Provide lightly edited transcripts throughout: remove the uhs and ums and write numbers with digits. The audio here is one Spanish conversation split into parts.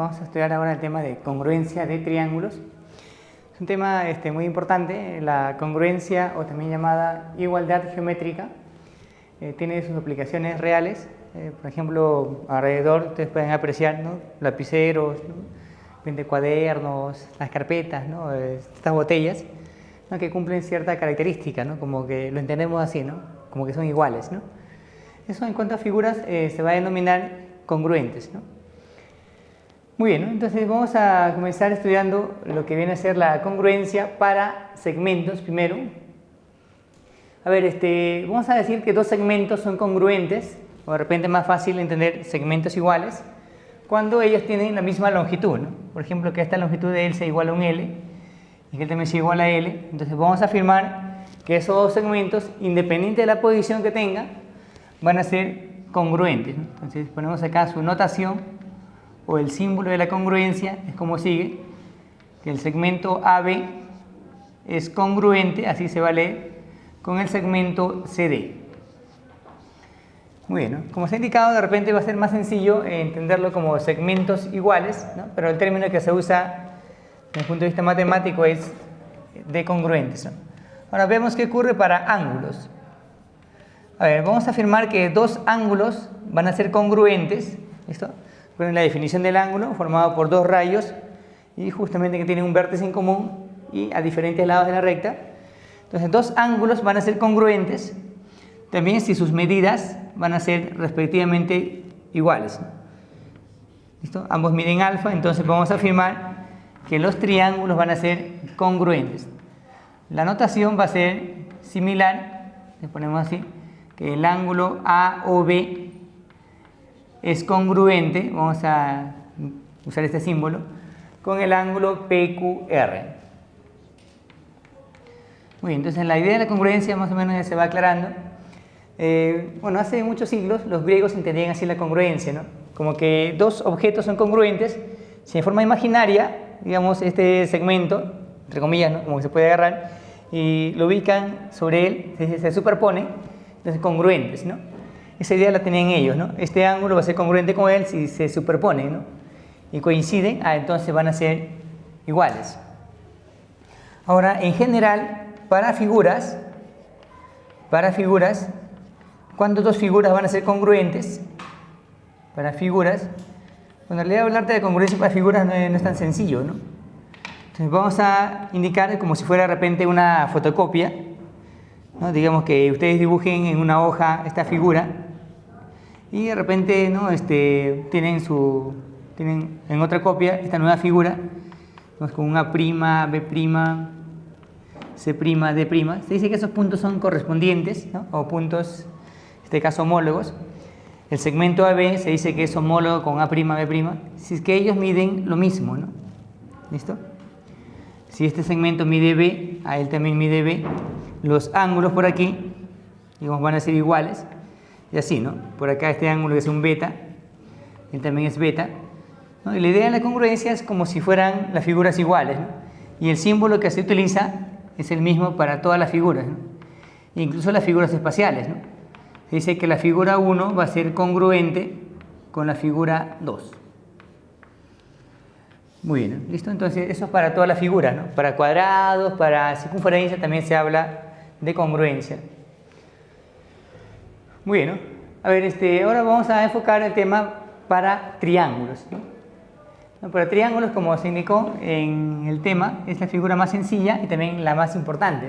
Vamos a estudiar ahora el tema de congruencia de triángulos. Es un tema muy importante, la congruencia o también llamada igualdad geométrica. Tiene sus aplicaciones reales. Por ejemplo, alrededor ustedes pueden apreciar, ¿no?, lapiceros, ¿no?, cuadernos, las carpetas, ¿no?, estas botellas, ¿no?, que cumplen cierta característica, ¿no?, como que lo entendemos así, ¿no?, como que son iguales, ¿no? Eso en cuanto a figuras se va a denominar congruentes, ¿no? Muy bien, ¿no? Entonces vamos a comenzar estudiando lo que viene a ser la congruencia para segmentos primero. A ver, vamos a decir que dos segmentos son congruentes, o de repente es más fácil entender segmentos iguales, cuando ellos tienen la misma longitud, ¿no? Por ejemplo, que esta longitud de él sea igual a un L, y que él también sea igual a L. Entonces vamos a afirmar que esos dos segmentos, independiente de la posición que tengan, van a ser congruentes, ¿no? Entonces ponemos acá su notación, o el símbolo de la congruencia es como sigue, que el segmento AB es congruente, así se va a leer, con el segmento CD. Muy bien, ¿no? Como se ha indicado, de repente va a ser más sencillo entenderlo como segmentos iguales, ¿no? Pero el término que se usa desde el punto de vista matemático es de congruentes, ¿no? Ahora vemos qué ocurre para ángulos. A ver, vamos a afirmar que dos ángulos van a ser congruentes, ¿listo? Con la definición del ángulo formado por dos rayos y justamente que tienen un vértice en común y a diferentes lados de la recta. Entonces, dos ángulos van a ser congruentes también si sus medidas van a ser respectivamente iguales, ¿no? ¿Listo? Ambos miden alfa, entonces vamos a afirmar que los triángulos van a ser congruentes. La notación va a ser similar, le ponemos así, que el ángulo AOB es congruente, vamos a usar este símbolo, con el ángulo PQR. Muy bien, entonces la idea de la congruencia más o menos ya se va aclarando. Bueno, hace muchos siglos los griegos entendían así la congruencia, ¿no? Como que dos objetos son congruentes si de forma imaginaria, digamos, este segmento, entre comillas, ¿no?, como que se puede agarrar, y lo ubican sobre él, se superpone, entonces congruentes, ¿no? Esa idea la tenían ellos, ¿no? Este ángulo va a ser congruente con él si se superpone, ¿no?, y coinciden, entonces van a ser iguales. Ahora, en general, para figuras, ¿cuándo dos figuras van a ser congruentes? Para figuras, bueno, en realidad hablarte de congruencia para figuras no es tan sencillo, ¿no? Entonces vamos a indicar como si fuera de repente una fotocopia, ¿no? Digamos que ustedes dibujen en una hoja esta figura y de repente, ¿no?, tienen en otra copia esta nueva figura, ¿no?, con una prima, B', C', D'. Se dice que esos puntos son correspondientes, ¿no?, o puntos, en este caso homólogos. El segmento AB se dice que es homólogo con A', B', si es que ellos miden lo mismo, ¿no? ¿Listo? Si este segmento mide B, a él también mide B, los ángulos por aquí, digamos, van a ser iguales, y así, ¿no? Por acá este ángulo es un beta, él también es beta, ¿no? Y la idea de la congruencia es como si fueran las figuras iguales, ¿no? Y el símbolo que se utiliza es el mismo para todas las figuras, ¿no? Incluso las figuras espaciales, ¿no? Se dice que la figura 1 va a ser congruente con la figura 2. Muy bien, ¿no? ¿Listo? Entonces eso es para todas las figuras, ¿no? Para cuadrados, para circunferencia también se habla de congruencia. Muy bien, ¿no? A ver, ahora vamos a enfocar el tema para triángulos, ¿no? Para triángulos, como se indicó en el tema, es la figura más sencilla y también la más importante,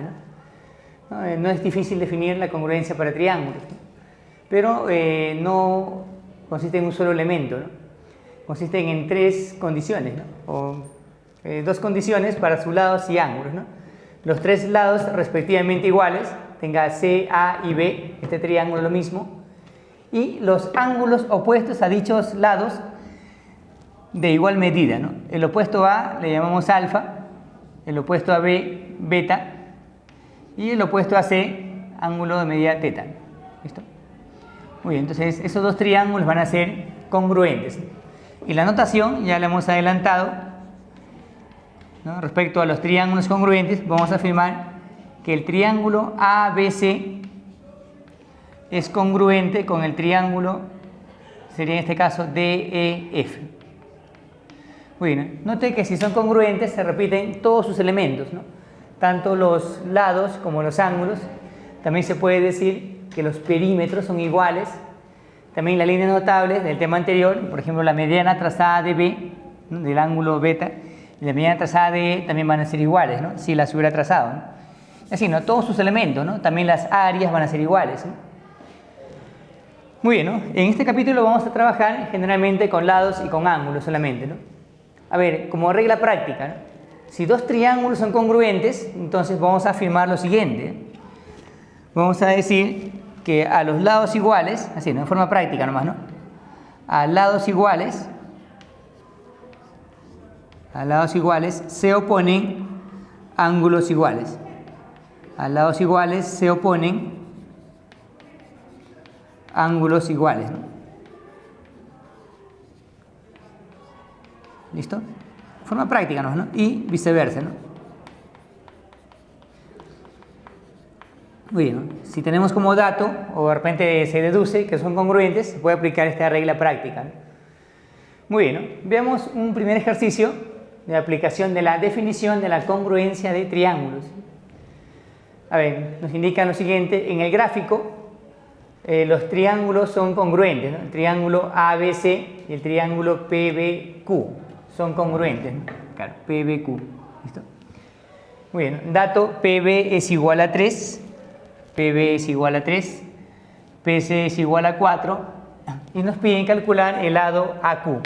¿no? No es difícil definir la congruencia para triángulos, ¿no? Pero no consiste en un solo elemento, ¿no? Consisten en tres condiciones, ¿no? O dos condiciones para sus lados y ángulos, ¿no? Los tres lados respectivamente iguales, tenga C, A y B, este triángulo lo mismo, y los ángulos opuestos a dichos lados de igual medida, ¿no? El opuesto A le llamamos alfa, el opuesto a B, beta, y el opuesto a C, ángulo de medida teta. ¿Listo? Muy bien, entonces esos dos triángulos van a ser congruentes. Y la notación ya la hemos adelantado, ¿no? Respecto a los triángulos congruentes, vamos a afirmar que el triángulo ABC es congruente con el triángulo, sería en este caso DEF. Bueno, note que si son congruentes se repiten todos sus elementos, ¿no? Tanto los lados como los ángulos. También se puede decir que los perímetros son iguales. También las líneas notables del tema anterior, por ejemplo, la mediana trazada de B, ¿no?, del ángulo beta, y la mediana trazada de E también van a ser iguales, ¿no?, si las hubiera trazado, ¿no? Así, ¿no?, todos sus elementos, ¿no?, también las áreas van a ser iguales, ¿no? Muy bien, ¿no? En este capítulo vamos a trabajar generalmente con lados y con ángulos solamente, ¿no? A ver, como regla práctica, ¿no?, si dos triángulos son congruentes, entonces vamos a afirmar lo siguiente. Vamos a decir que a los lados iguales, así, ¿no?, en forma práctica nomás, ¿no?, a lados iguales se oponen ángulos iguales. A lados iguales se oponen ángulos iguales, ¿no? ¿Listo? Forma práctica, ¿no? Y viceversa, ¿no? Muy bien, ¿no? Si tenemos como dato, o de repente se deduce que son congruentes, se puede aplicar esta regla práctica, ¿no? Muy bien, ¿no? Veamos un primer ejercicio de aplicación de la definición de la congruencia de triángulos. A ver, nos indican lo siguiente: en el gráfico los triángulos son congruentes, ¿no? El triángulo ABC y el triángulo PBQ son congruentes, ¿no? Claro, PBQ. ¿Listo? Muy bien, dato: PB es igual a 3, PB es igual a 3, PC es igual a 4, y nos piden calcular el lado AQ.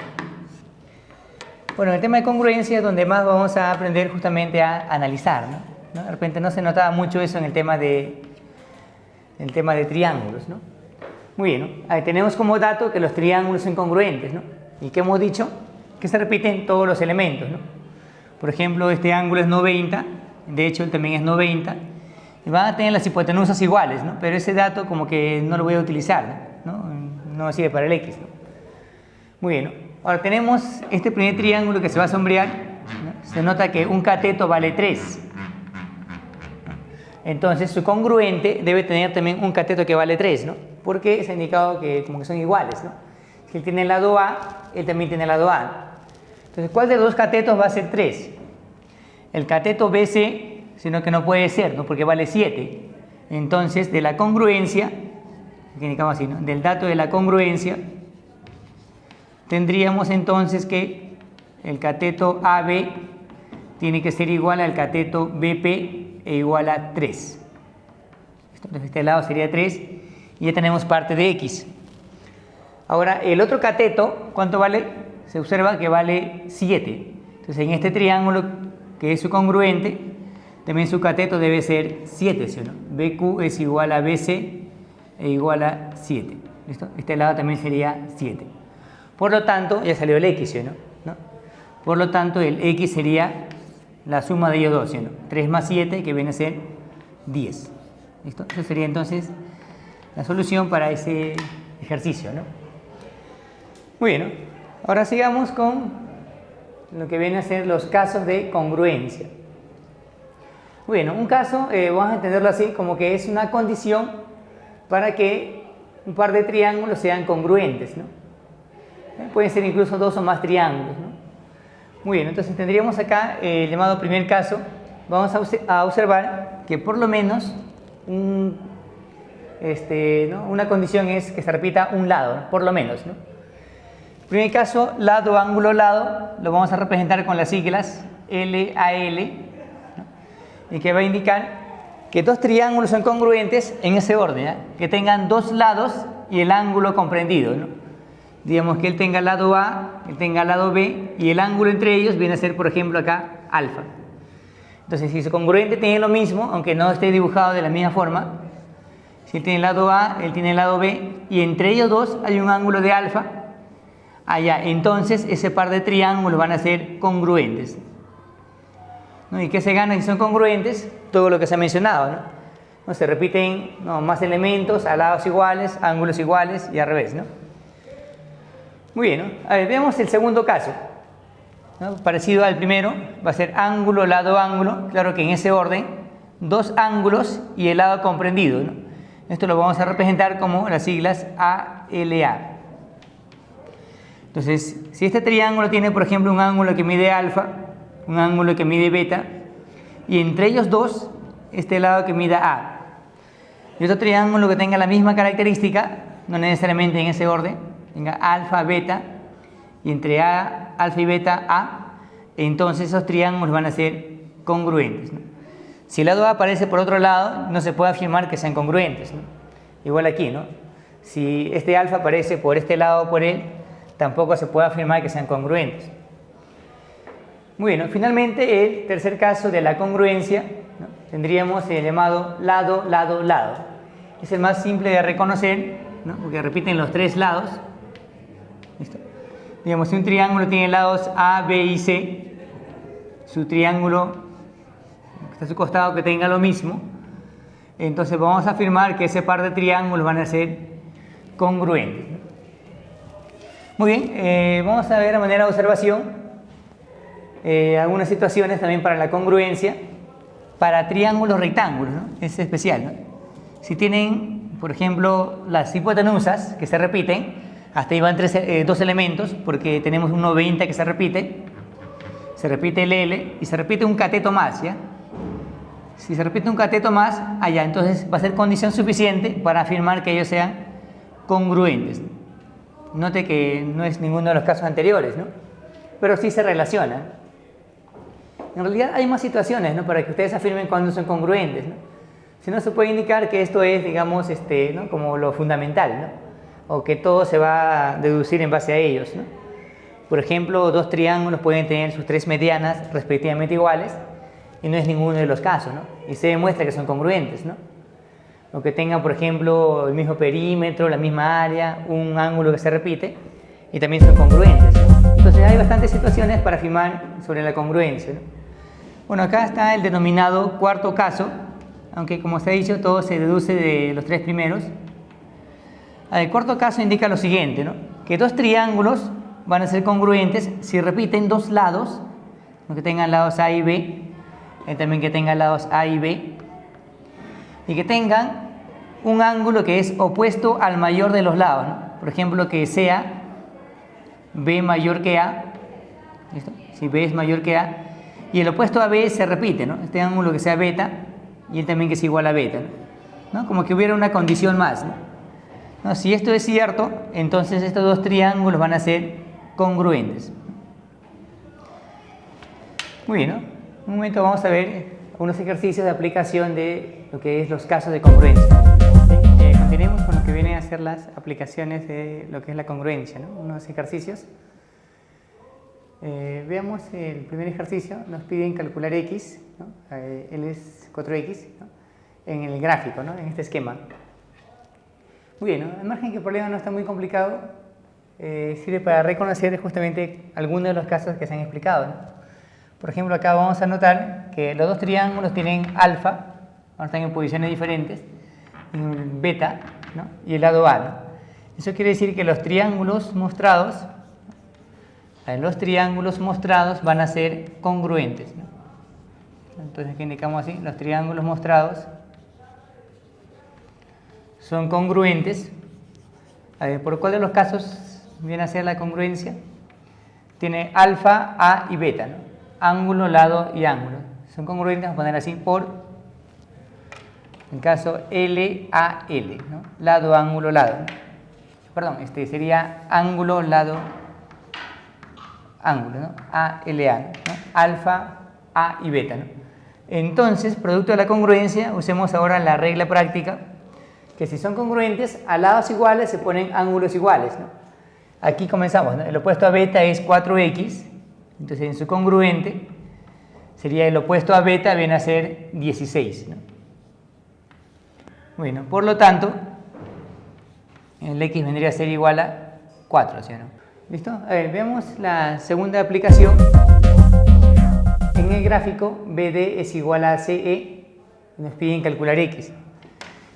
Bueno, el tema de congruencia es donde más vamos a aprender justamente a analizar, ¿no? De repente no se notaba mucho eso en el tema de triángulos, ¿no? Muy bien, ¿no? Ahí tenemos como dato que los triángulos son congruentes, ¿no? ¿Y qué hemos dicho? Que se repiten todos los elementos, ¿no? Por ejemplo, este ángulo es 90, de hecho él también es 90, y van a tener las hipotenusas iguales, ¿no? Pero ese dato como que no lo voy a utilizar, ¿no? No sirve para el X, ¿no? Muy bien, ¿no? Ahora tenemos este primer triángulo que se va a sombrear, ¿no? Se nota que un cateto vale 3. Entonces su congruente debe tener también un cateto que vale 3, ¿no? Porque se ha indicado que como que son iguales, ¿no? Si él tiene el lado A, él también tiene el lado A. Entonces, ¿cuál de los dos catetos va a ser 3? El cateto BC, sino que no puede ser, ¿no?, porque vale 7. Entonces, de la congruencia, que indicamos así, ¿no?, del dato de la congruencia, tendríamos entonces que el cateto AB tiene que ser igual al cateto BP e igual a 3. Entonces este lado sería 3 y ya tenemos parte de X. Ahora el otro cateto, ¿cuánto vale? Se observa que vale 7. Entonces en este triángulo que es su congruente, también su cateto debe ser 7, ¿sí o no? BQ es igual a BC e igual a 7. ¿Listo? Este lado también sería 7. Por lo tanto, ya salió el X, ¿sí o no? Por lo tanto, el X sería la suma de ellos dos, ¿sí o no? 3 más 7, que viene a ser 10. ¿Listo? Esa sería entonces la solución para ese ejercicio, ¿no? Muy bien, ¿no? Ahora sigamos con lo que viene a ser los casos de congruencia. Muy bien, ¿no? Un caso, vamos a entenderlo así, como que es una condición para que un par de triángulos sean congruentes, ¿no? Pueden ser incluso dos o más triángulos, ¿no? Muy bien, entonces tendríamos acá el llamado primer caso. Vamos a observar que por lo menos ¿no?, una condición es que se repita un lado, ¿no?, por lo menos, ¿no? Primer caso, lado, ángulo, lado, lo vamos a representar con las siglas LAL, ¿no?, y que va a indicar que dos triángulos son congruentes en ese orden, ¿eh?, que tengan dos lados y el ángulo comprendido, ¿no? Digamos que él tenga el lado A, él tenga el lado B, y el ángulo entre ellos viene a ser, por ejemplo, acá, alfa. Entonces, si su congruente tiene lo mismo, aunque no esté dibujado de la misma forma, si él tiene el lado A, él tiene el lado B, y entre ellos dos hay un ángulo de alfa, allá, entonces ese par de triángulos van a ser congruentes, ¿no? ¿Y qué se gana si son congruentes? Todo lo que se ha mencionado, ¿no? No se repiten, ¿no?, más elementos a lados iguales, ángulos iguales y al revés, ¿no? Muy bien, ¿no? A ver, veamos el segundo caso, ¿no? Parecido al primero, va a ser ángulo, lado, ángulo. Claro que en ese orden, dos ángulos y el lado comprendido, ¿no? Esto lo vamos a representar como las siglas ALA. Entonces, si este triángulo tiene, por ejemplo, un ángulo que mide alfa, un ángulo que mide beta, y entre ellos dos, este lado que mida A, y otro triángulo que tenga la misma característica, no necesariamente en ese orden, tenga alfa, beta, y entre A, alfa y beta, A, entonces esos triángulos van a ser congruentes, ¿no? Si el lado A aparece por otro lado, no se puede afirmar que sean congruentes, ¿no? Igual aquí, ¿no? Si este alfa aparece por este lado o por él, tampoco se puede afirmar que sean congruentes. Muy bien, ¿no? Finalmente, el tercer caso de la congruencia, ¿no? Tendríamos el llamado lado, lado, lado. Es el más simple de reconocer, ¿no? Porque repiten los tres lados. ¿Listo? Digamos, si un triángulo tiene lados A, B y C, su triángulo que está a su costado que tenga lo mismo, entonces vamos a afirmar que ese par de triángulos van a ser congruentes. Muy bien, vamos a ver de manera de observación algunas situaciones también para la congruencia para triángulos rectángulos, ¿no? Es especial, ¿no? Si tienen, por ejemplo, las hipotenusas que se repiten, hasta ahí van dos elementos, porque tenemos un 90 que se repite el L y se repite un cateto más, ¿ya? Si se repite un cateto más, allá, entonces va a ser condición suficiente para afirmar que ellos sean congruentes. Note que no es ninguno de los casos anteriores, ¿no? Pero sí se relacionan. En realidad hay más situaciones, ¿no? Para que ustedes afirmen cuándo son congruentes, ¿no? Si no, se puede indicar que esto es, digamos, ¿no? Como lo fundamental, ¿no? O que todo se va a deducir en base a ellos, ¿no? Por ejemplo, dos triángulos pueden tener sus tres medianas respectivamente iguales y no es ninguno de los casos, ¿no? Y se demuestra que son congruentes, ¿no? O que tengan, por ejemplo, el mismo perímetro, la misma área, un ángulo que se repite y también son congruentes, ¿no? Entonces hay bastantes situaciones para afirmar sobre la congruencia, ¿no? Bueno, acá está el denominado cuarto caso, aunque como se ha dicho, todo se deduce de los tres primeros. El cuarto caso indica lo siguiente, ¿no? Que dos triángulos van a ser congruentes si repiten dos lados, que tengan lados A y B, también que tengan lados A y B, y que tengan un ángulo que es opuesto al mayor de los lados, ¿no? Por ejemplo, que sea B mayor que A, ¿listo? Si B es mayor que A, y el opuesto a B se repite, ¿no? Este ángulo que sea beta, y él también que sea igual a beta, ¿no? Como que hubiera una condición más, ¿no? No, si esto es cierto, entonces estos dos triángulos van a ser congruentes. Muy bien, ¿no? Un momento vamos a ver unos ejercicios de aplicación de lo que es los casos de congruencia. Continuemos con lo que vienen a ser las aplicaciones de lo que es la congruencia, ¿no? Unos ejercicios. Veamos el primer ejercicio. Nos piden calcular x, ¿no? Él es 4x, ¿no? En el gráfico, ¿no? En este esquema. Muy bien, ¿no? Al margen que el problema no está muy complicado, sirve para reconocer justamente algunos de los casos que se han explicado, ¿no? Por ejemplo, acá vamos a notar que los dos triángulos tienen alfa, están en posiciones diferentes, en beta, ¿no? Y el lado A, ¿no? Eso quiere decir que los triángulos mostrados van a ser congruentes, ¿no? Entonces aquí indicamos así, los triángulos mostrados son congruentes. A ver, ¿por cuál de los casos viene a ser la congruencia? Tiene alfa, A y beta, ¿no? Ángulo, lado y ángulo. Son congruentes, vamos a poner así, por el caso L, A, L, ¿no? Lado, ángulo, lado, ¿no? Perdón, sería ángulo, lado, ángulo, ¿no? A, L, A, ¿no? Alfa, A y beta, ¿no? Entonces, producto de la congruencia, usemos ahora la regla práctica, que si son congruentes, a lados iguales se ponen ángulos iguales, ¿no? Aquí comenzamos, ¿no? El opuesto a beta es 4x, entonces en su congruente sería el opuesto a beta, viene a ser 16, ¿no? Bueno, por lo tanto, el x vendría a ser igual a 4, ¿sí o no? ¿Listo? A ver, veamos la segunda aplicación. En el gráfico, BD es igual a CE, nos piden calcular x.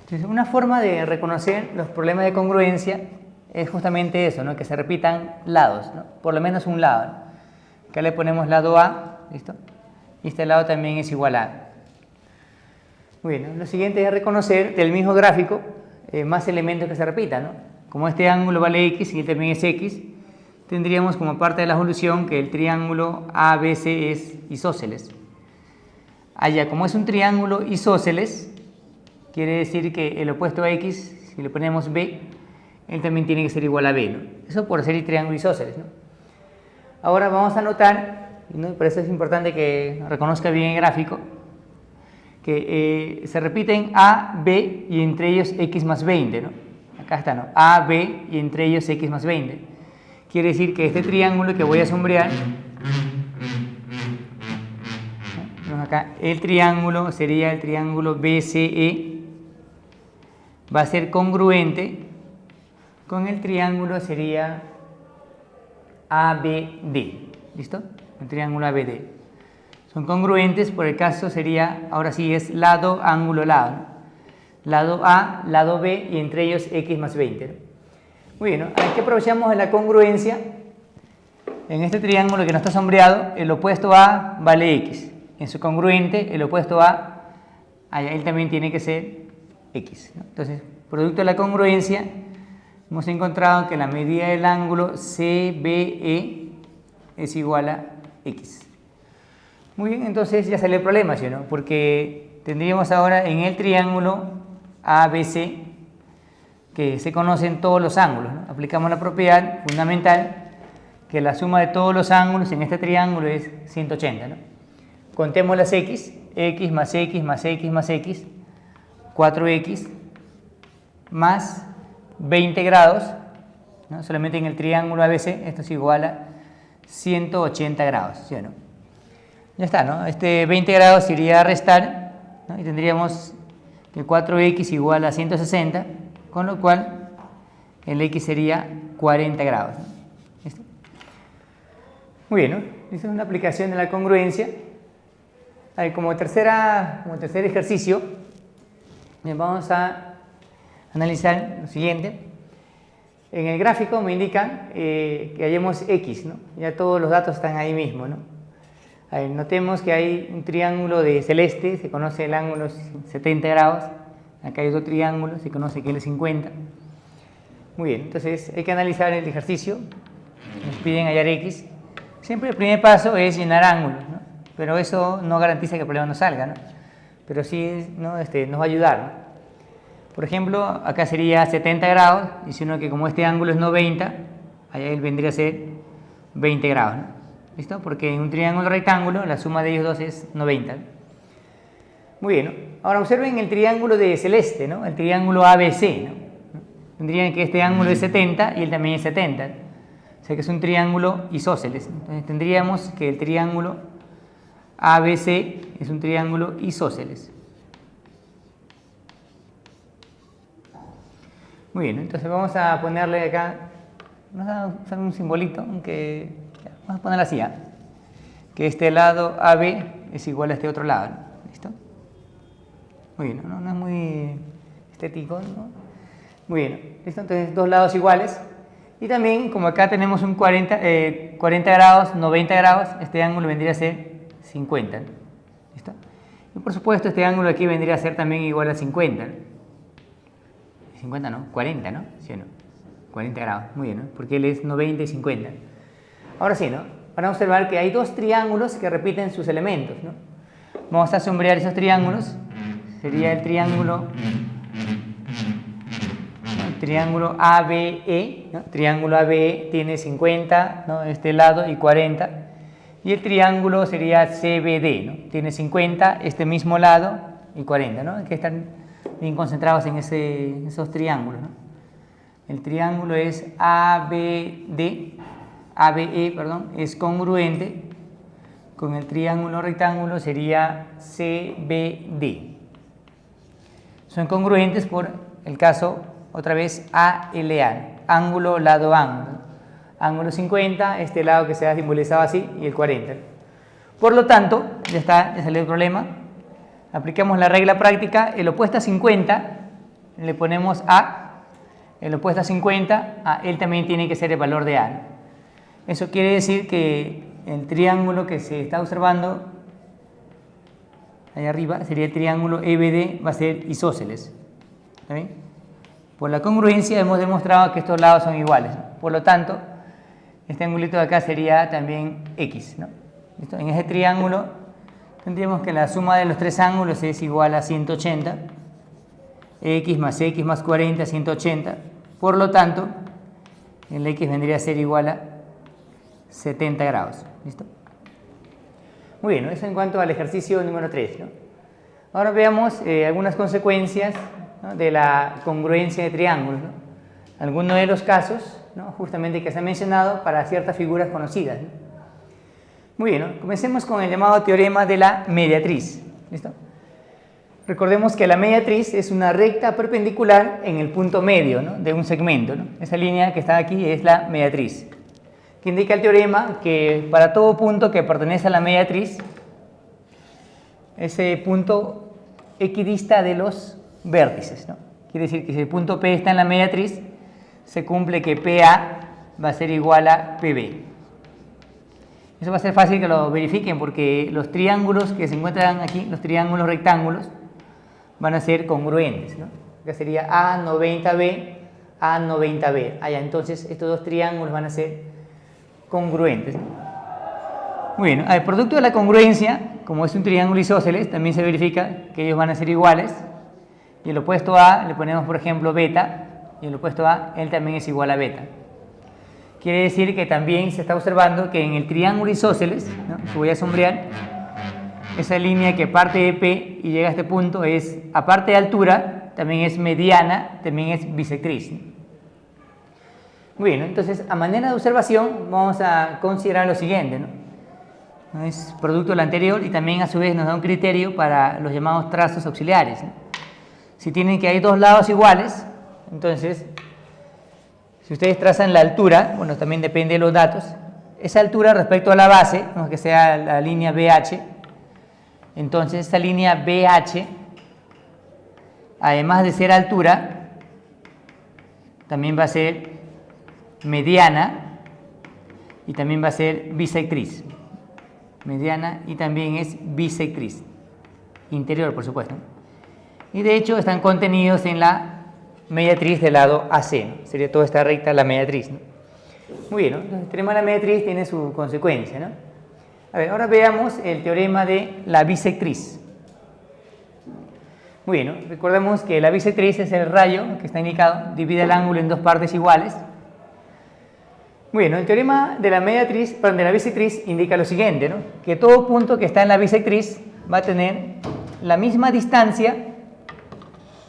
Entonces, una forma de reconocer los problemas de congruencia es justamente eso, ¿no? Que se repitan lados, ¿no? Por lo menos un lado, ¿no? Acá le ponemos lado A, ¿listo? Y este lado también es igual a A. Muy bien, ¿no? Lo siguiente es reconocer del mismo gráfico más elementos que se repitan, ¿no? Como este ángulo vale x y él también es x, tendríamos como parte de la solución que el triángulo ABC es isósceles. Allá, como es un triángulo isósceles, quiere decir que el opuesto a X, si le ponemos B, él también tiene que ser igual a B, ¿no? Eso por ser el triángulo isósceles, ¿no? Ahora vamos a notar, ¿no? Por eso es importante que reconozca bien el gráfico, que se repiten A, B y entre ellos X más 20, ¿no? Acá está, ¿no? A, B y entre ellos X más 20. Quiere decir que este triángulo que voy a sombrear, ¿no? Acá, el triángulo sería el triángulo BCE, va a ser congruente con el triángulo sería ABD, ¿listo? El triángulo ABD. Son congruentes, por el caso sería, ahora sí es lado, ángulo, lado, ¿no? Lado A, lado B y entre ellos X más 20, ¿no? Muy bien, ¿no? Aquí aprovechamos la congruencia. En este triángulo que no está sombreado, el opuesto A vale X. En su congruente, el opuesto A, él también tiene que ser X, ¿no? Entonces, producto de la congruencia, hemos encontrado que la medida del ángulo CBE es igual a X. Muy bien, entonces ya salió el problema, ¿sí o no? Porque tendríamos ahora en el triángulo ABC que se conocen todos los ángulos, ¿no? Aplicamos la propiedad fundamental que la suma de todos los ángulos en este triángulo es 180, ¿no? Contemos las X, X más X más X más X, 4X más 20 grados, ¿no? Solamente en el triángulo ABC esto es igual a 180 grados, ¿sí o no? Ya está, ¿no? Este 20 grados iría a restar, ¿no? Y tendríamos que 4X igual a 160, con lo cual el X sería 40 grados, ¿no? ¿Listo? Muy bien, ¿no? Esta es una aplicación de la congruencia. A ver, como tercer ejercicio, vamos a analizar lo siguiente. En el gráfico me indican que hallemos X, ¿no? Ya todos los datos están ahí mismo, ¿no? A ver, notemos que hay un triángulo de celeste, se conoce el ángulo 70 grados. Acá hay otro triángulo, se conoce que él es 50. Muy bien, entonces hay que analizar el ejercicio. Nos piden hallar X. Siempre el primer paso es llenar ángulos, ¿no? Pero eso no garantiza que el problema no salga, ¿no? Pero sí, ¿no? Nos va a ayudar, ¿no? Por ejemplo, acá sería 70 grados, diciendo que como este ángulo es 90, allá él vendría a ser 20 grados, ¿no? ¿Listo? Porque en un triángulo rectángulo la suma de ellos dos es 90, ¿no? Muy bien, ¿no? Ahora observen el triángulo de celeste, ¿no? El triángulo ABC, ¿no? Tendrían que este ángulo es 70 y él también es 70, ¿no? O sea que es un triángulo isósceles. Entonces tendríamos que el triángulo ABC es un triángulo isósceles. Muy bien, entonces vamos a ponerle acá, vamos a usar un simbolito, aunque vamos a ponerlo así, ¿eh? Que este lado AB es igual a este otro lado, ¿no? ¿Listo? Muy bien, no es muy estético, ¿no? Muy bien, ¿listo? Entonces dos lados iguales. Y también, como acá tenemos un 40 grados, 90 grados, este ángulo vendría a ser 50, ¿no? ¿Listo? Y por supuesto este ángulo aquí vendría a ser también igual a 50, ¿no? 50 no, 40, ¿no? ¿Sí o no? 40 grados, muy bien, ¿no? Porque él es 90 y 50. Ahora sí, ¿no? Van a observar que hay dos triángulos que repiten sus elementos, ¿no? Vamos a sombrear esos triángulos. Sería el triángulo ABE, ¿no? Triángulo ABE tiene 50, ¿no? Este lado y 40. Y el triángulo sería CBD, ¿no? Tiene 50, este mismo lado y 40, ¿no? Que están bien concentrados en esos triángulos, ¿no? El triángulo es ABE, perdón, es congruente con el triángulo rectángulo, sería CBD. Son congruentes por el caso, otra vez, ALA, ángulo, lado, ángulo. Ángulo 50, este lado que se ha simbolizado así, y el 40. Por lo tanto, ya salió el problema. Aplicamos la regla práctica, el opuesto a 50, le ponemos A, el opuesto a 50, él también tiene que ser el valor de A, ¿no? Eso quiere decir que el triángulo que se está observando, ahí arriba, sería el triángulo EBD, va a ser isósceles. ¿Está bien? Por la congruencia hemos demostrado que estos lados son iguales, ¿no? Por lo tanto, este angulito de acá sería también X, ¿no? ¿Listo? En ese triángulo tendríamos que la suma de los tres ángulos es igual a 180, X más 40, 180. Por lo tanto, el X vendría a ser igual a 70 grados. ¿Listo? Muy bien, ¿no? Eso en cuanto al ejercicio número 3, ¿no? Ahora veamos algunas consecuencias, ¿no?, de la congruencia de triángulos, ¿no? Algunos de los casos, ¿no?, justamente que se han mencionado para ciertas figuras conocidas, ¿no? Muy bien, ¿no? Comencemos con el llamado teorema de la mediatriz. ¿Listo? Recordemos que la mediatriz es una recta perpendicular en el punto medio, ¿no?, de un segmento, ¿no? Esa línea que está aquí es la mediatriz, que indica el teorema que para todo punto que pertenece a la mediatriz, ese punto equidista de los vértices, ¿no? Quiere decir que si el punto P está en la mediatriz, se cumple que PA va a ser igual a PB. Eso va a ser fácil que lo verifiquen porque los triángulos que se encuentran aquí, los triángulos rectángulos, van a ser congruentes, ¿no? Que sería A90B, A90B. Entonces estos dos triángulos van a ser congruentes, ¿no? Muy bien, el producto de la congruencia, como es un triángulo isósceles, también se verifica que ellos van a ser iguales. Y el opuesto A le ponemos, por ejemplo, beta, y el opuesto A, él también es igual a beta. Quiere decir que también se está observando que en el triángulo isósceles, ¿no?, que voy a sombrear, esa línea que parte de P y llega a este punto es, aparte de altura, también es mediana, también es bisectriz, ¿no? Muy bien, ¿no? Entonces, a manera de observación, vamos a considerar lo siguiente, ¿no? Es producto del anterior y también a su vez nos da un criterio para los llamados trazos auxiliares, ¿no? Si tienen que hay dos lados iguales, entonces, si ustedes trazan la altura, bueno, también depende de los datos, esa altura respecto a la base, ¿no?, que sea la línea BH, entonces esta línea BH, además de ser altura, también va a ser mediana y también va a ser bisectriz. Mediana y también es bisectriz. Interior, por supuesto. Y de hecho están contenidos en la mediatriz del lado AC, ¿no? Sería toda esta recta la mediatriz, ¿no? Muy bien, ¿no? Entonces, el teorema de la mediatriz tiene su consecuencia, ¿no? A ver, ahora veamos el teorema de la bisectriz. Muy bien, ¿no? Recordemos que la bisectriz es el rayo que está indicado, divide el ángulo en dos partes iguales. Muy bien, ¿no? El teorema de la mediatriz, perdón, de la bisectriz indica lo siguiente, ¿no? Que todo punto que está en la bisectriz va a tener la misma distancia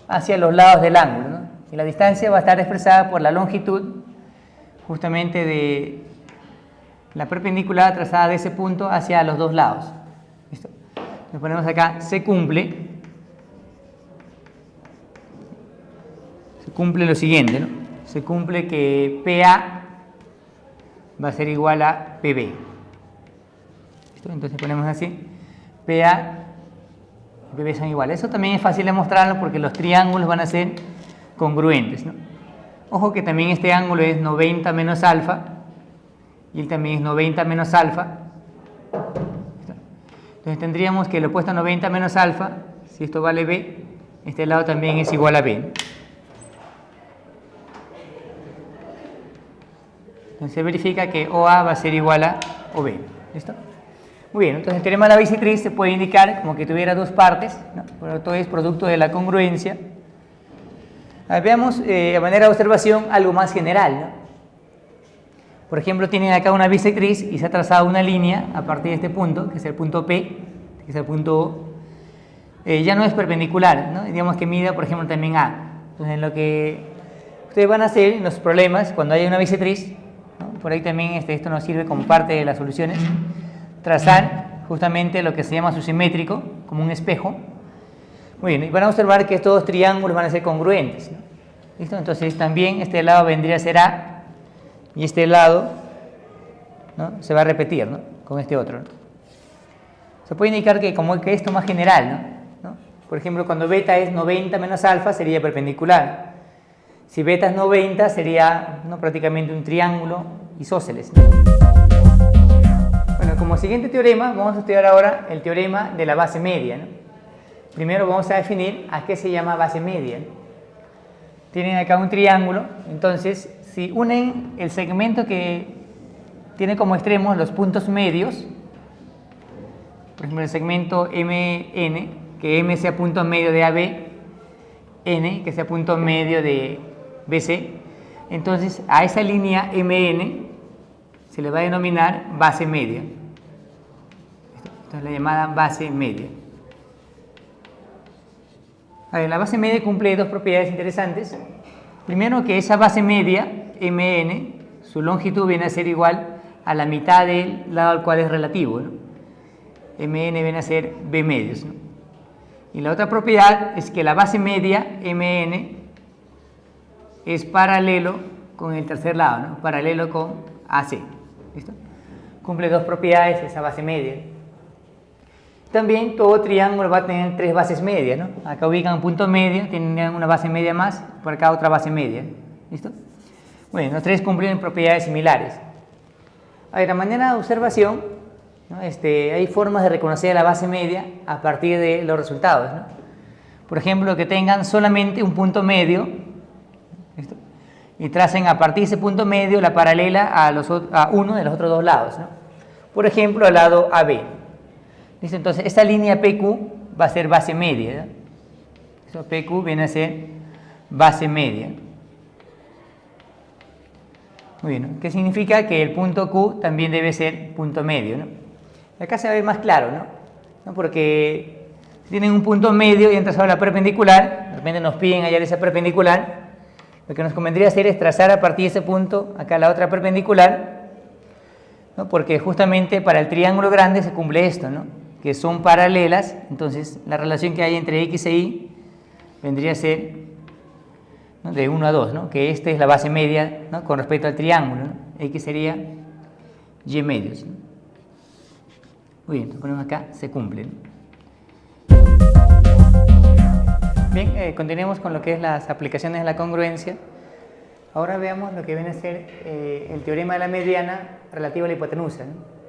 hacia los lados del ángulo, ¿no? Y la distancia va a estar expresada por la longitud justamente de la perpendicular trazada de ese punto hacia los dos lados. ¿Listo? Nos ponemos acá, se cumple lo siguiente, ¿no? Se cumple que PA va a ser igual a PB. ¿Listo? Entonces ponemos así, PA y PB son iguales. Eso también es fácil de mostrarlo porque los triángulos van a ser congruentes, ¿no? Ojo que también este ángulo es 90 menos alfa y él también es 90 menos alfa. Entonces tendríamos que el opuesto a 90 menos alfa, si esto vale B, este lado también es igual a B, ¿no? Entonces se verifica que OA va a ser igual a OB. ¿Listo? Muy bien, entonces el teorema de la bisectriz se puede indicar como que tuviera dos partes, ¿no? Pero todo es producto de la congruencia. Veamos de manera de observación algo más general, ¿no? Por ejemplo, tienen acá una bisectriz y se ha trazado una línea a partir de este punto, que es el punto P, que es el punto O. Ya no es perpendicular, ¿no? Digamos que mida, por ejemplo, también A. Entonces, lo que ustedes van a hacer en los problemas, cuando haya una bisectriz, ¿no? Por ahí también esto nos sirve como parte de las soluciones, trazar justamente lo que se llama su simétrico, como un espejo. Muy bien, y van a observar que estos dos triángulos van a ser congruentes, ¿no? ¿Listo? Entonces también este lado vendría a ser A y este lado, ¿no?, se va a repetir, ¿no?, con este otro, ¿no? Se puede indicar que como que esto más general, ¿no? Por ejemplo, cuando beta es 90 menos alfa sería perpendicular. Si beta es 90 sería, ¿no?, prácticamente un triángulo isósceles, ¿no? Bueno, como siguiente teorema vamos a estudiar ahora el teorema de la base media, ¿no? Primero vamos a definir a qué se llama base media, ¿no? Tienen acá un triángulo, entonces si unen el segmento que tiene como extremos los puntos medios, por ejemplo el segmento MN, que M sea punto medio de AB, N que sea punto medio de BC. Entonces a esa línea MN se le va a denominar base media. Esta es la llamada base media. A ver, la base media cumple dos propiedades interesantes. Primero, que esa base media, MN, su longitud viene a ser igual a la mitad del lado al cual es relativo, ¿no? MN viene a ser B medios, ¿no? Y la otra propiedad es que la base media, MN, es paralelo con el tercer lado, ¿no? Paralelo con AC. ¿Listo? Cumple dos propiedades esa base media. También todo triángulo va a tener tres bases medias, ¿no? Acá ubican un punto medio, tienen una base media más, por acá otra base media. ¿Listo? Bueno, los tres cumplen propiedades similares. A ver, a manera de observación, ¿no? Hay formas de reconocer la base media a partir de los resultados, ¿no? Por ejemplo, que tengan solamente un punto medio, ¿listo? Y tracen a partir de ese punto medio la paralela a uno de los otros dos lados, ¿no? Por ejemplo, al lado AB. ¿Listo? Entonces, esta línea PQ va a ser base media, ¿no? Eso, PQ viene a ser base media. Muy bien, ¿no? ¿Qué significa? Que el punto Q también debe ser punto medio, ¿no? Acá se va a ver más claro, ¿no? Porque si tienen un punto medio y han trazado la perpendicular, de repente nos piden hallar esa perpendicular, lo que nos convendría hacer es trazar a partir de ese punto acá la otra perpendicular, ¿no? Porque justamente para el triángulo grande se cumple esto, ¿no? Que son paralelas, entonces la relación que hay entre X e Y vendría a ser, ¿no? De 1 a 2, ¿no? Que esta es la base media, ¿no? Con respecto al triángulo, ¿no? X sería Y medios, ¿no? Muy bien, entonces ponemos acá, se cumple, ¿no? Bien, continuemos con lo que es las aplicaciones de la congruencia. Ahora veamos lo que viene a ser el teorema de la mediana relativo a la hipotenusa, ¿no?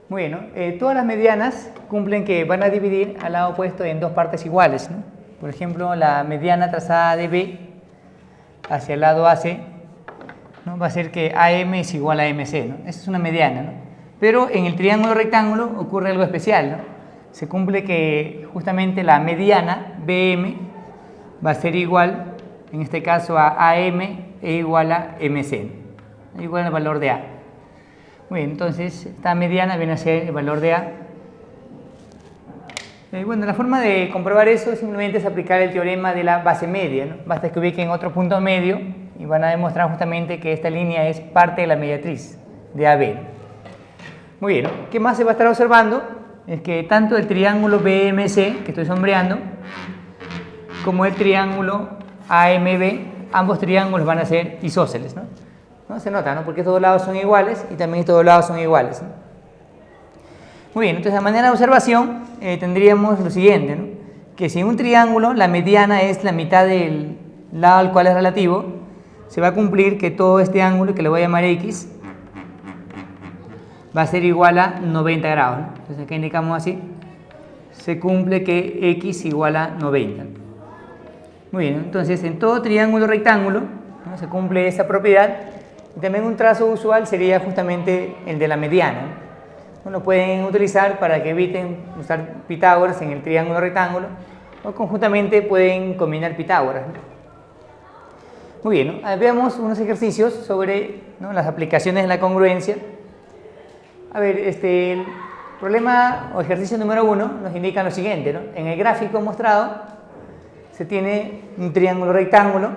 Muy bien, ¿no? Todas las medianas cumplen que van a dividir al lado opuesto en dos partes iguales, ¿no? Por ejemplo, la mediana trazada de B hacia el lado AC, ¿no? Va a ser que AM es igual a MC, ¿no? Esa es una mediana, ¿no? Pero en el triángulo rectángulo ocurre algo especial, ¿no? Se cumple que justamente la mediana BM va a ser igual, en este caso a AM e igual a MC, ¿no? Igual al valor de A. Muy bien, entonces esta mediana viene a ser el valor de A. Bueno, la forma de comprobar eso simplemente es aplicar el teorema de la base media, ¿no? Basta que ubiquen otro punto medio y van a demostrar justamente que esta línea es parte de la mediatriz de AB. Muy bien, ¿no? ¿Qué más se va a estar observando? Es que tanto el triángulo BMC, que estoy sombreando, como el triángulo AMB, ambos triángulos van a ser isósceles, ¿no? ¿No? Se nota, ¿no? Porque estos dos lados son iguales y también estos dos lados son iguales, ¿no? Muy bien, entonces a manera de observación tendríamos lo siguiente, ¿no? Que si en un triángulo la mediana es la mitad del lado al cual es relativo, se va a cumplir que todo este ángulo, que le voy a llamar X, va a ser igual a 90 grados, ¿no? Entonces acá indicamos así, se cumple que X igual a 90. Muy bien, entonces en todo triángulo rectángulo, ¿no? Se cumple esa propiedad. Y también un trazo usual sería justamente el de la mediana, ¿no? Lo pueden utilizar para que eviten usar Pitágoras en el triángulo rectángulo, o conjuntamente pueden combinar Pitágoras, ¿no? Muy bien, ¿no? Veamos unos ejercicios sobre, ¿no? Las aplicaciones de la congruencia. A ver, el problema o ejercicio número 1 nos indica lo siguiente, ¿no? En el gráfico mostrado se tiene un triángulo rectángulo,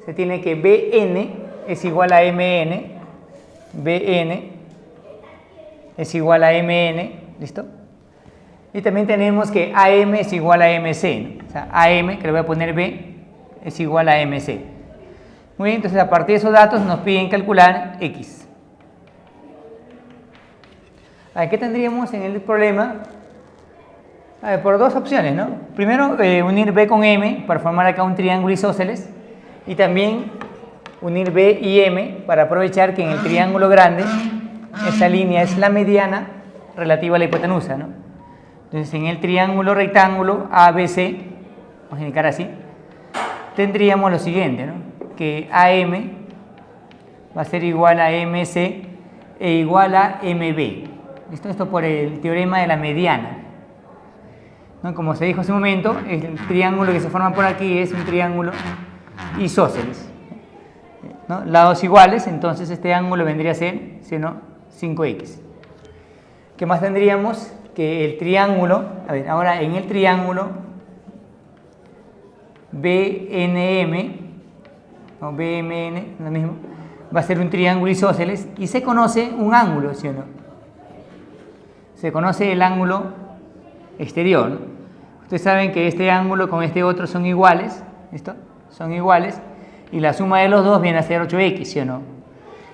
se tiene que BN es igual a MN, BN es igual a MN, ¿listo? Y también tenemos que AM es igual a MC, ¿no? O sea, AM, que le voy a poner B, es igual a MC. Muy bien, entonces a partir de esos datos nos piden calcular X. A ver, ¿qué tendríamos en el problema? A ver, por dos opciones, ¿no? Primero, unir B con M para formar acá un triángulo isósceles, y también unir B y M para aprovechar que en el triángulo grande esa línea es la mediana relativa a la hipotenusa, ¿no? Entonces en el triángulo rectángulo ABC, vamos a indicar así, tendríamos lo siguiente, ¿no? Que AM va a ser igual a MC e igual a MB. Esto por el teorema de la mediana, ¿no? Como se dijo hace un momento, el triángulo que se forma por aquí es un triángulo isósceles, ¿no? Lados iguales, entonces este ángulo vendría a ser, ¿sí o no?, 5x. ¿Qué más tendríamos? Que el triángulo, a ver, ahora en el triángulo BNM, o BMN, lo mismo, va a ser un triángulo isósceles y se conoce un ángulo, ¿sí o no? Se conoce el ángulo exterior, ¿no? Ustedes saben que este ángulo con este otro son iguales, ¿listo? Son iguales, y la suma de los dos viene a ser 8x, ¿sí o no?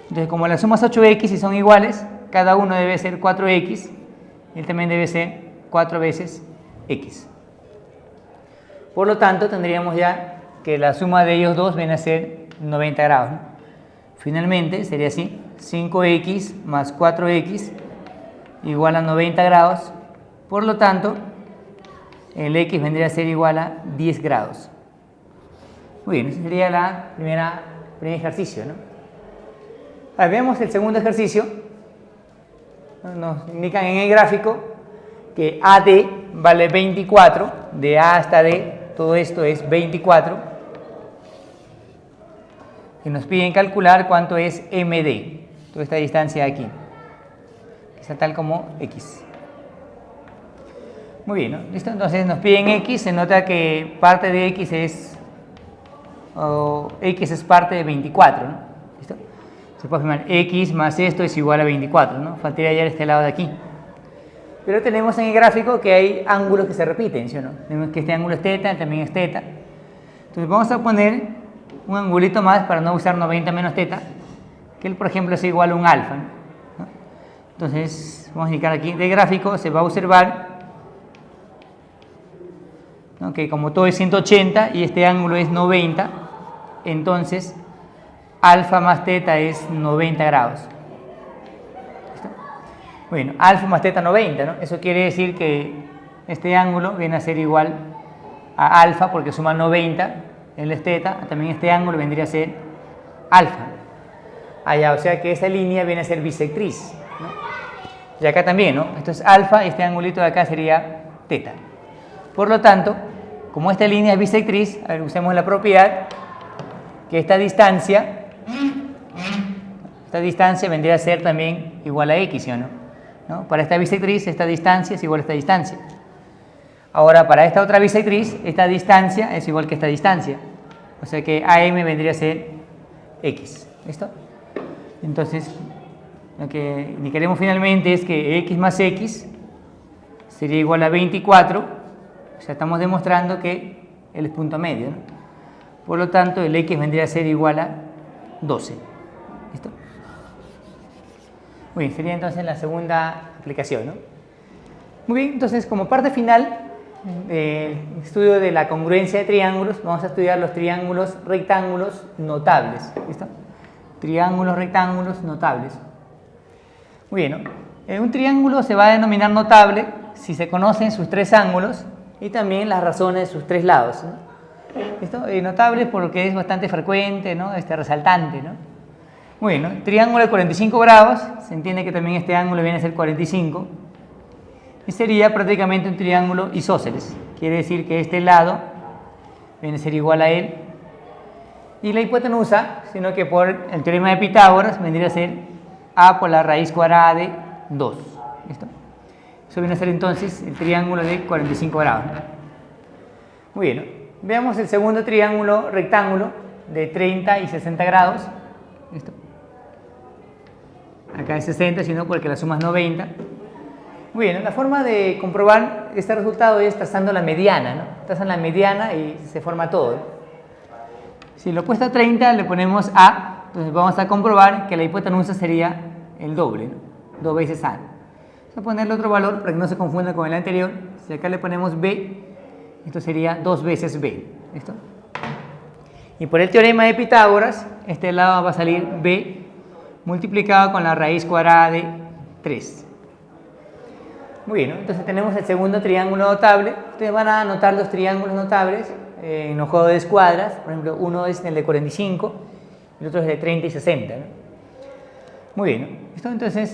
Entonces, como la suma es 8x y son iguales, cada uno debe ser 4x, y él también debe ser 4 veces x. Por lo tanto, tendríamos ya que la suma de ellos dos viene a ser 90 grados, ¿no? Finalmente, sería así, 5x más 4x igual a 90 grados, por lo tanto, el x vendría a ser igual a 10 grados. Muy bien, ese sería el primer ejercicio, ¿no? Ahora, veamos el segundo ejercicio. Nos indican en el gráfico que AD vale 24, de A hasta D, todo esto es 24. Y nos piden calcular cuánto es MD, toda esta distancia de aquí, que está tal como X. Muy bien, ¿no? ¿Listo? Entonces nos piden X, se nota que parte de X es, X es parte de 24, ¿no? ¿Listo? Se puede afirmar X más esto es igual a 24, ¿no? Faltaría hallar este lado de aquí. Pero tenemos en el gráfico que hay ángulos que se repiten, ¿sí o no? Tenemos que este ángulo es teta, también es teta. Entonces vamos a poner un angulito más para no usar 90 menos teta, que él, por ejemplo, es igual a un alfa, ¿no? Entonces vamos a indicar aquí, del gráfico se va a observar, ¿no?, que como todo es 180 y este ángulo es 90, entonces alfa más teta es 90 grados. ¿Listo? Bueno, alfa más teta 90, ¿no? Eso quiere decir que este ángulo viene a ser igual a alfa porque suma 90, él es teta, también este ángulo vendría a ser alfa. Allá, o sea que esa línea viene a ser bisectriz, ¿no? Y acá también, ¿no? Esto es alfa y este angulito de acá sería teta. Por lo tanto, como esta línea es bisectriz, a ver, usemos la propiedad que esta distancia vendría a ser también igual a x, ¿sí o no? ¿No? Para esta bisectriz, esta distancia es igual a esta distancia. Ahora, para esta otra bisectriz, esta distancia es igual que esta distancia. O sea que AM vendría a ser x. ¿Listo? Entonces, lo que indicaremos finalmente es que x más x sería igual a 24. O sea, estamos demostrando que él es punto medio, ¿no? Por lo tanto, el x vendría a ser igual a 12. ¿Listo? Muy bien, sería entonces la segunda aplicación, ¿no? Muy bien, entonces como parte final del estudio de la congruencia de triángulos, vamos a estudiar los triángulos rectángulos notables. ¿Listo? Triángulos rectángulos notables. Muy bien, ¿no? Un triángulo se va a denominar notable si se conocen sus tres ángulos y también las razones de sus tres lados, ¿no? ¿Listo? Notable porque es bastante frecuente, ¿no? Resaltante, ¿no? Muy bien, ¿no? Triángulo de 45 grados, se entiende que también este ángulo viene a ser 45 y sería prácticamente un triángulo isósceles. Quiere decir que este lado viene a ser igual a él y la hipotenusa, sino que por el teorema de Pitágoras vendría a ser a por la raíz cuadrada de 2. ¿Listo? Eso viene a ser entonces el triángulo de 45 grados, ¿no? Muy bien, ¿no? Veamos el segundo triángulo rectángulo de 30 y 60 grados. ¿Listo? Acá es 60, sino porque la suma es 90. Muy bien, ¿no? La forma de comprobar este resultado es trazando la mediana, ¿no? Trazan la mediana y se forma todo, ¿no? Si lo opuesto a 30 le ponemos A, entonces vamos a comprobar que la hipotenusa sería el doble, ¿no? 2 veces A. Vamos a ponerle otro valor para que no se confunda con el anterior. Si acá le ponemos B, esto sería 2 veces B. ¿Listo? Y por el teorema de Pitágoras, este lado va a salir B multiplicado con la raíz cuadrada de 3. Muy bien, ¿no? Entonces tenemos el segundo triángulo notable. Ustedes van a anotar los triángulos notables en los juegos de escuadras. Por ejemplo, uno es el de 45 y el otro es el de 30 y 60, ¿no? Muy bien, ¿no? ¿Listo? Entonces,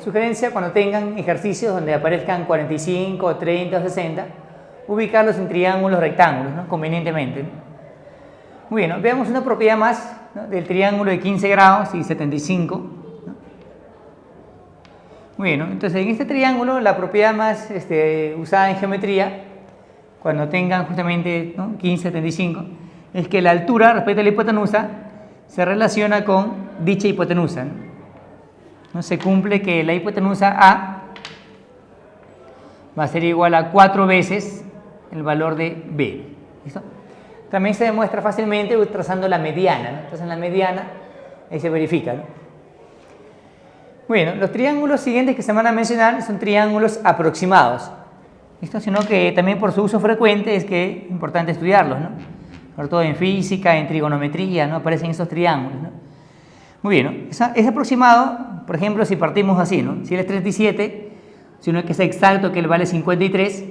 sugerencia cuando tengan ejercicios donde aparezcan 45, 30 o 60, ubicarlos en triángulos rectángulos, ¿no? Convenientemente, ¿no? Muy bien, ¿no? Veamos una propiedad más, ¿no? Del triángulo de 15 grados y 75. ¿No? Muy bien, ¿no? Entonces en este triángulo la propiedad más usada en geometría, cuando tengan justamente, ¿no? 15, 75, es que la altura respecto a la hipotenusa se relaciona con dicha hipotenusa, ¿no? ¿No? Se cumple que la hipotenusa A va a ser igual a 4 veces el valor de B. ¿Listo? También se demuestra fácilmente trazando la mediana, ¿no? Entonces en la mediana ahí se verifica, ¿no? Bueno, los triángulos siguientes que se van a mencionar son triángulos aproximados. ¿Listo? Sino que también por su uso frecuente es que es importante estudiarlos, ¿no? Sobre todo en física, en trigonometría, ¿no? Aparecen esos triángulos, ¿no? Muy bien, ¿no? Es aproximado, por ejemplo, si partimos así, ¿no? Si él es 37, sino que es exacto que él vale 53,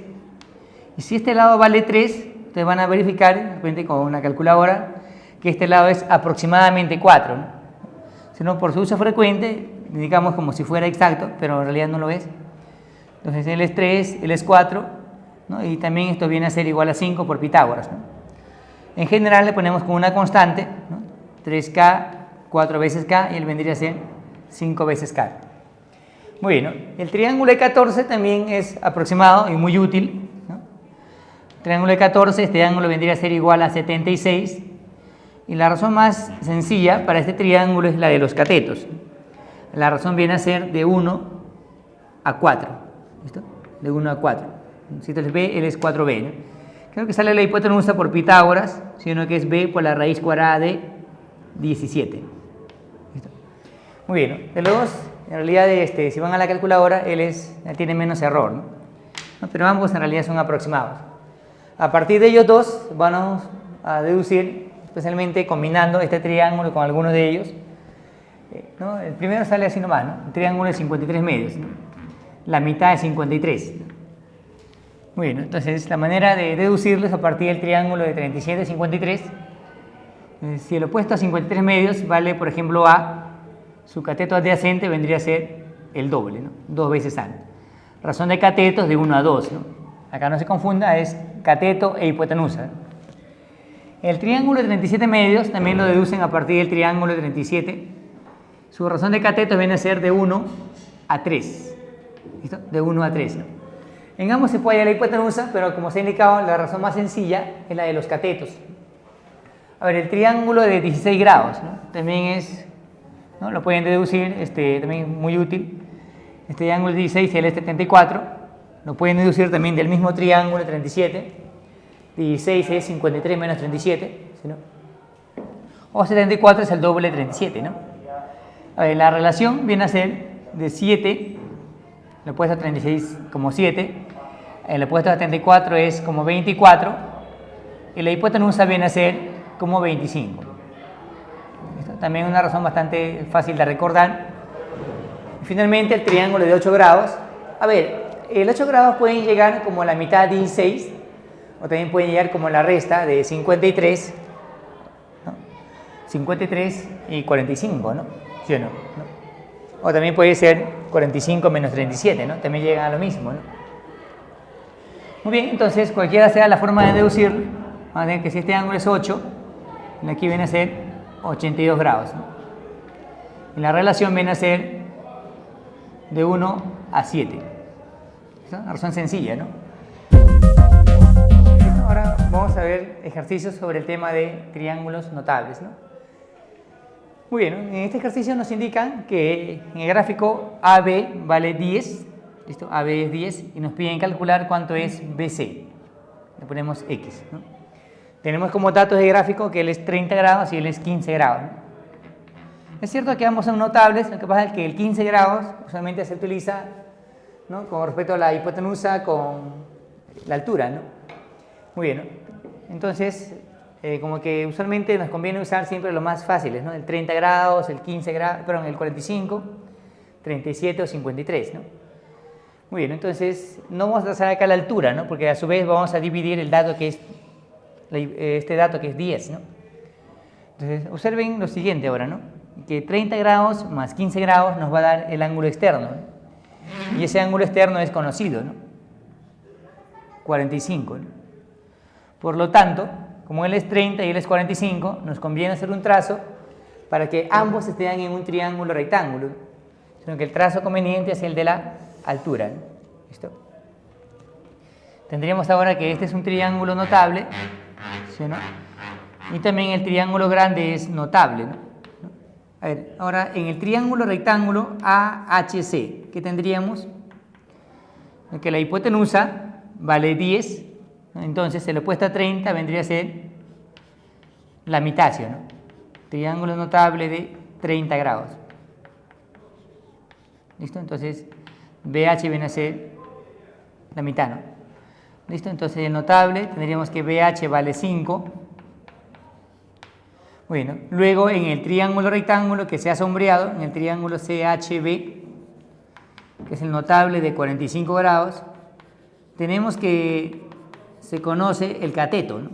y si este lado vale 3, ustedes van a verificar, de repente con una calculadora, que este lado es aproximadamente 4, ¿no? Sino por su uso frecuente, indicamos como si fuera exacto, pero en realidad no lo es. Entonces él es 3, él es 4, ¿no? Y también esto viene a ser igual a 5 por Pitágoras, ¿no? En general le ponemos como una constante, ¿no? 3K, 4 veces K, y él vendría a ser 5 veces K. Muy bien, ¿no? El triángulo de 14 también es aproximado y muy útil, ¿no? El triángulo de 14, este ángulo vendría a ser igual a 76, y la razón más sencilla para este triángulo es la de los catetos. La razón viene a ser de 1 a 4, ¿listo? De 1 a 4. Si esto es B, él es 4B, ¿no? Creo que sale la hipotenusa por Pitágoras, sino que es B por la raíz cuadrada de 17. ¿Listo? Muy bien, ¿no? De los dos, en realidad, si van a la calculadora, tiene menos error, ¿no? Pero ambos en realidad son aproximados. A partir de ellos dos, vamos a deducir, especialmente combinando este triángulo con alguno de ellos, ¿no? El primero sale así nomás, ¿no? Un triángulo de 53 medios, ¿no? La mitad de 53. Muy bien, ¿no? Entonces la manera de deducirlos a partir del triángulo de 37 y 53, si el opuesto a 53 medios vale, por ejemplo, A, su cateto adyacente vendría a ser el doble, ¿no? 2 veces A. Razón de catetos de 1 a 2, ¿no? Acá no se confunda, es cateto e hipotenusa, ¿no? El triángulo de 37 medios también lo deducen a partir del triángulo de 37. Su razón de catetos viene a ser de 1 a 3. ¿Listo? De 1 a 3, ¿no? En ambos se puede hallar la hipotenusa, pero como se ha indicado, la razón más sencilla es la de los catetos. A ver, el triángulo de 16 grados, ¿no? También es, ¿no? Lo pueden deducir, también es muy útil. Este triángulo de 16 y el de 74, lo pueden deducir también del mismo triángulo de 37. 16 es 53 menos 37, ¿sí, no? O 74 es el doble de 37, ¿no? A ver, la relación viene a ser de 7, lo opuesto a 36 como 7, el opuesto a 34 es como 24, y la hipotenusa viene a ser como 25. ¿Listo? También una razón bastante fácil de recordar. Y finalmente el triángulo de 8 grados. A ver, el 8 grados pueden llegar como a la mitad de 16, o también pueden llegar como la resta de 53, ¿no? 53 y 45, ¿no? ¿Sí o no? ¿No? O también puede ser 45 menos 37, ¿no? También llegan a lo mismo, ¿no? Muy bien, entonces cualquiera sea la forma de deducir, vamos a ver que si este ángulo es 8, aquí viene a ser 82 grados, ¿no? Y la relación viene a ser de 1 a 7. ¿Es una razón sencilla, ¿no? Ahora vamos a ver ejercicios sobre el tema de triángulos notables, ¿no? Muy bien, ¿no? En este ejercicio nos indican que en el gráfico AB vale 10, ¿listo? AB es 10 y nos piden calcular cuánto es BC. Le ponemos X, ¿no? Tenemos como datos de gráfico que él es 30 grados y él es 15 grados, ¿no? Es cierto que ambos son notables, lo que pasa es que el 15 grados usualmente se utiliza, ¿no? Con respecto a la hipotenusa con la altura, ¿no? Muy bien, ¿no? Entonces, como que usualmente nos conviene usar siempre los más fáciles, ¿no? El 30 grados, el 15 grados, perdón, el 45, 37 o 53, ¿no? Muy bien, entonces no vamos a trazar acá la altura, ¿no? Porque a su vez vamos a dividir el dato que es, este dato que es 10, ¿no? Entonces, observen lo siguiente ahora, ¿no? que 30 grados más 15 grados nos va a dar el ángulo externo, ¿no? Y ese ángulo externo es conocido, ¿no? 45, ¿no? Por lo tanto, como él es 30 y él es 45, nos conviene hacer un trazo para que ambos estén en un triángulo rectángulo, sino que el trazo conveniente es el de la altura, ¿no? ¿Listo? Tendríamos ahora que este es un triángulo notable, ¿sí, no? Y también el triángulo grande es notable, ¿no? A ver, ahora en el triángulo rectángulo AHC, ¿qué tendríamos? Que la hipotenusa vale 10, ¿no? Entonces el opuesto a 30 vendría a ser la mitad, ¿sí, no? Triángulo notable de 30 grados. ¿Listo? Entonces BH viene a ser la mitad, ¿no? ¿Listo? Entonces el notable tendríamos que BH vale 5. Bueno, luego en el triángulo rectángulo que se ha sombreado, en el triángulo CHB, que es el notable de 45 grados, tenemos que se conoce el cateto, ¿no?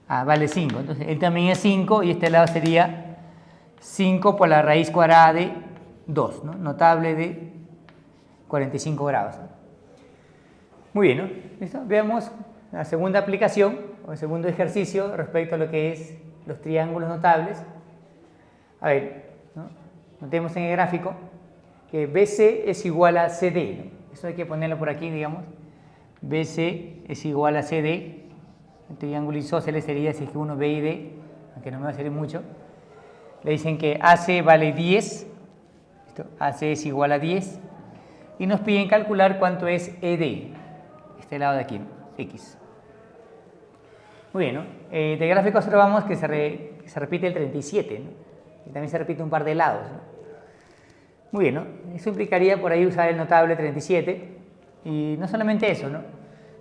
Vale 5, entonces él también es 5 y este lado sería 5 por la raíz cuadrada de 2, ¿no? Notable de 45 grados. Muy bien, ¿no? ¿Listo? Veamos la segunda aplicación o el segundo ejercicio respecto a lo que es los triángulos notables. A ver, ¿no? Notemos en el gráfico que BC es igual a CD, ¿no? Eso hay que ponerlo por aquí, digamos. BC es igual a CD. El triángulo isósceles sería si es que uno B y D, aunque no me va a servir mucho. Le dicen que AC vale 10. ¿Listo? AC es igual a 10. Y nos piden calcular cuánto es ED. Este lado de aquí, ¿no? X. Muy bien, ¿no? De gráfico observamos que se repite el 37, ¿no? Y también se repite un par de lados, ¿no? Muy bien, ¿no? Eso implicaría por ahí usar el notable 37. Y no solamente eso, ¿no?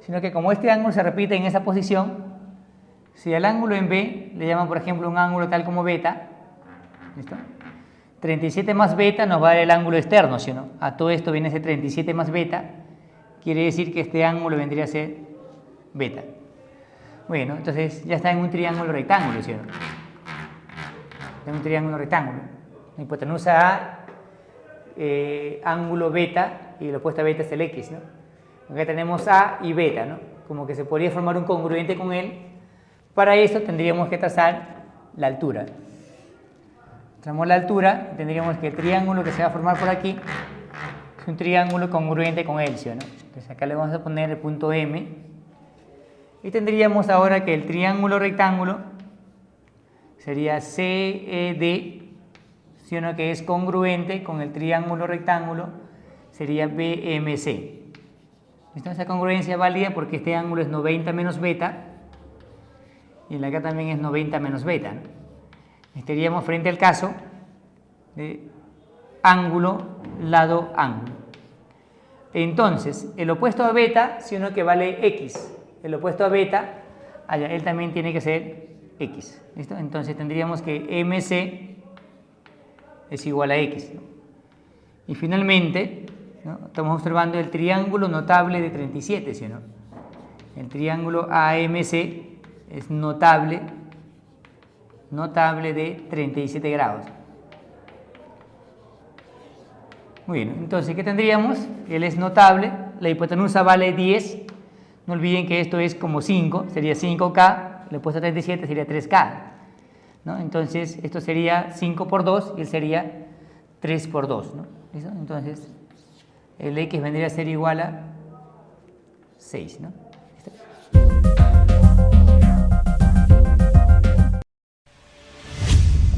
Sino que como este ángulo se repite en esa posición, si al ángulo en B le llaman, por ejemplo, un ángulo tal como beta, ¿listo? 37 más beta nos va a dar el ángulo externo, ¿sí o no? A todo esto viene ese 37 más beta, quiere decir que este ángulo vendría a ser beta. Bueno, entonces ya está en un triángulo rectángulo, ¿sí o no? Está en un triángulo rectángulo. La hipotenusa A, ángulo beta, y el opuesto a beta es el X, ¿no? Acá tenemos A y beta, ¿no? Como que se podría formar un congruente con él. Para eso tendríamos que trazar la altura. Trazamos la altura, tendríamos que el triángulo que se va a formar por aquí es un triángulo congruente con él, ¿sí o no? Entonces acá le vamos a poner el punto M. Y tendríamos ahora que el triángulo rectángulo sería CED, ¿sí o no? Que es congruente con el triángulo rectángulo, sería BMC. Esa congruencia es válida porque este ángulo es 90 menos beta y el de acá también es 90 menos beta, ¿no? Estaríamos frente al caso de ángulo, lado, ángulo. Entonces, el opuesto a beta, si uno que vale X, el opuesto a beta, allá, él también tiene que ser X. ¿Listo? Entonces tendríamos que MC es igual a X, ¿no? Y finalmente, ¿no? Estamos observando el triángulo notable de 37, ¿sí o no? El triángulo AMC es notable de 37 grados. Muy bien, entonces, ¿qué tendríamos? Él es notable, la hipotenusa vale 10, no olviden que esto es como 5, sería 5K, le he puesto 37, sería 3K, ¿no? Entonces, esto sería 5 por 2 y él sería 3 por 2, ¿no? ¿Listo? Entonces, el X vendría a ser igual a 6, ¿no?